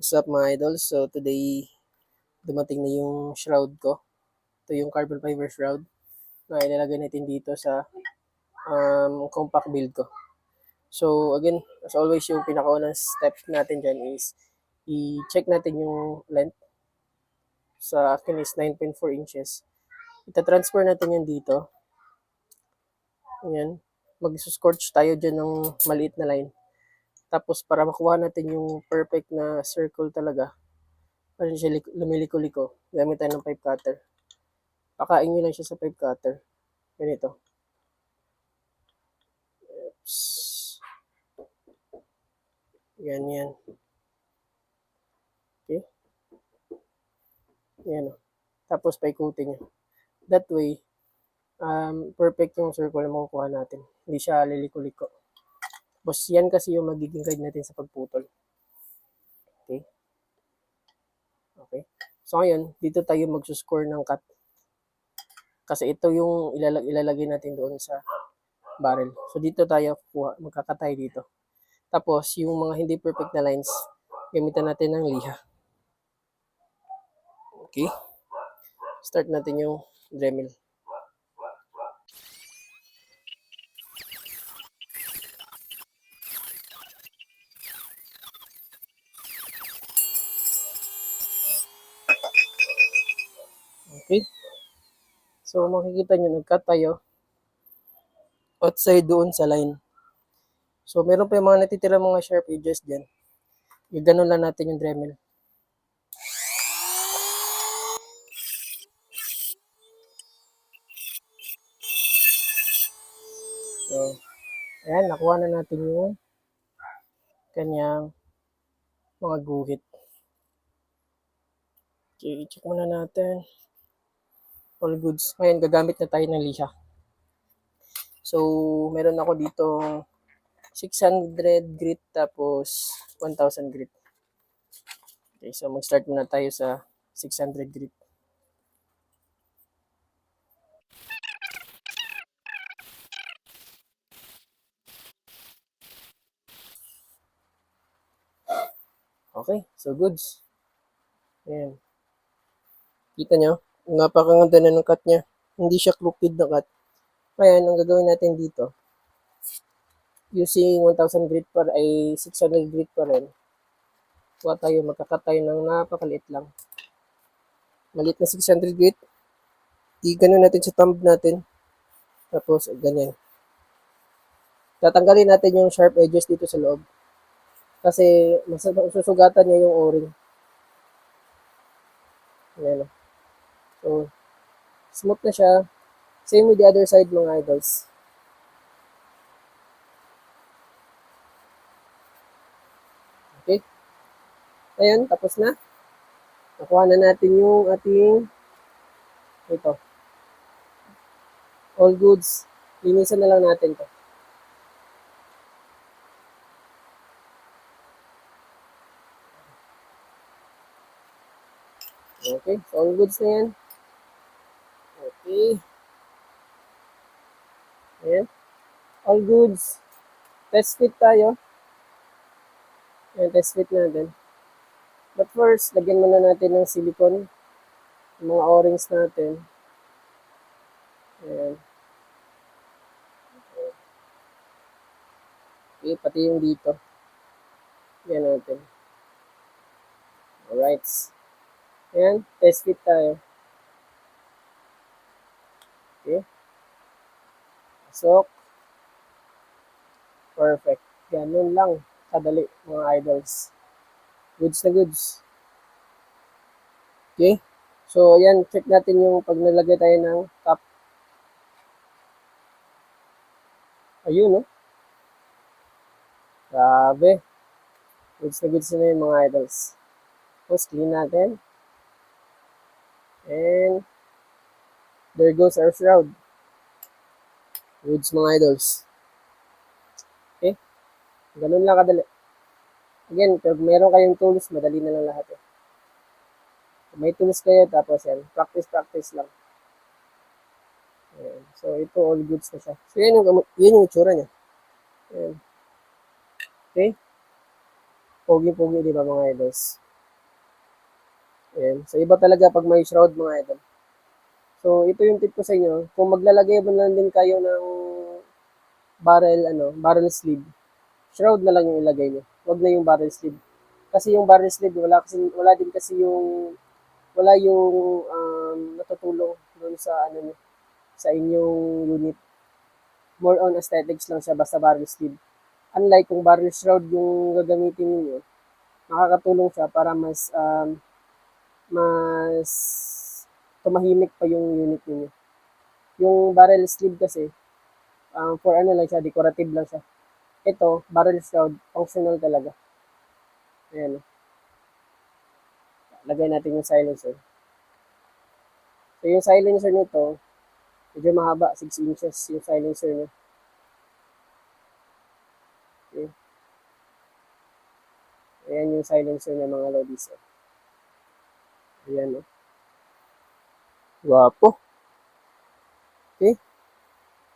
What's up mga idol? So today, dumating na yung shroud ko. Ito yung carbon fiber shroud na ilalagay natin dito sa compact build ko. So again, as always, yung pinakaunang step natin dyan is i-check natin yung length. Sa akin is 9.4 inches. Ita-transfer natin yan dito. Ayan. Mag-scorch tayo dyan ng maliit na line. Tapos para makuha natin yung perfect na circle talaga, parang siya lumiliko-liko, gamit tayo ng pipe cutter. Pakain nyo lang siya sa pipe cutter. Ganito. Ganyan. Okay? Yan o. Tapos paikutin nyo. That way, perfect yung circle na makukuha natin. Hindi siya liliko-liko. Tapos yan kasi yung magiging guide natin sa pagputol. Okay? Okay. So ngayon, dito tayo magsuscore ng cut. Kasi ito yung ilalagay natin doon sa barrel. So dito tayo magkakatay dito. Tapos yung mga hindi perfect na lines, gamitan natin ng liha. Okay? Start natin yung Dremel. Okay? So makikita nyo, nag-cut tayo outside doon sa line. So meron pa yung mga natitira mga sharp edges dyan. Yung ganun lang natin yung Dremel. So, ayan, nakuha na natin yung kanyang mga guhit. Okay, i-check muna natin. All goods. Ngayon, gagamit na tayo ng liha. So, meron ako dito 600 grit tapos 1000 grit. Okay, so mag-start muna tayo sa 600 grit. Okay, so goods. Ayan. Kita nyo? Napakaganda na ng cut niya. Hindi siya crooked na cut. Kaya, ang gagawin natin dito, using 1000 grit ay 600 grit pa rin. Kuha tayo, magkakat tayo ng napakaliit lang. Maliit na 600 grit. I-gano natin sa thumb natin. Tapos, ganyan. Tatanggalin natin yung sharp edges dito sa loob. Kasi, masusugatan niya yung o-ring. Ayan. So, smooth na siya. Same with the other side mga idols. Okay? Ayan, tapos na. Nakuha na natin yung ating ito. All goods. Linisan na lang natin to. Okay, so all goods na yan. Okay. Ayan. All goods. Test fit tayo. Ayan, test fit natin. But first, lagyan muna natin ng silicone. Yung mga o-rings natin. Ayan. Okay, pati yung dito. Ayan natin. Alright. Ayan, test fit tayo. Okay. Pasok. Perfect. Ganun lang. Kadali, mga idols. Goods na goods. Okay. So, ayan, check natin yung pag nalagay tayo ng cap. Ayun, no? Grabe. Goods na goods na yung mga idols. Tapos, clean natin. And, there goes our shroud. Goods mga idols. Okay? Ganun lang kadali. Again, pag meron kayong tools, madali na lang lahat. May tools kayo, tapos yan, practice lang. Ayan. So, ito, all goods na siya. So, yan yung itsura niya. Ayan. Okay? Pogi-pogi, di ba mga idols? Ayan. So, iba talaga pag may shroud mga idol. So, ito yung tip ko sa inyo. Kung maglalagay mo lang din kayo ng barrel sleeve, shroud na lang yung ilagay niyo. Huwag na yung barrel sleeve. Kasi yung barrel sleeve, wala din kasi wala yung natutulong dun sa sa inyong unit. More on aesthetics lang siya basta barrel sleeve. Unlike kung barrel shroud yung gagamitin niyo, nakakatulong siya para mas tumahimik pa yung unit niyo. Yung barrel sleeve kasi, for lang siya, decorative lang siya. Ito, barrel shroud, functional talaga. Ayan. Lagay natin yung silencer. So, yung silencer nito, medyo mahaba, 6 inches yung silencer niya. Okay. Ayan yung silencer niya mga lodis. Ayan, no? Guwapo.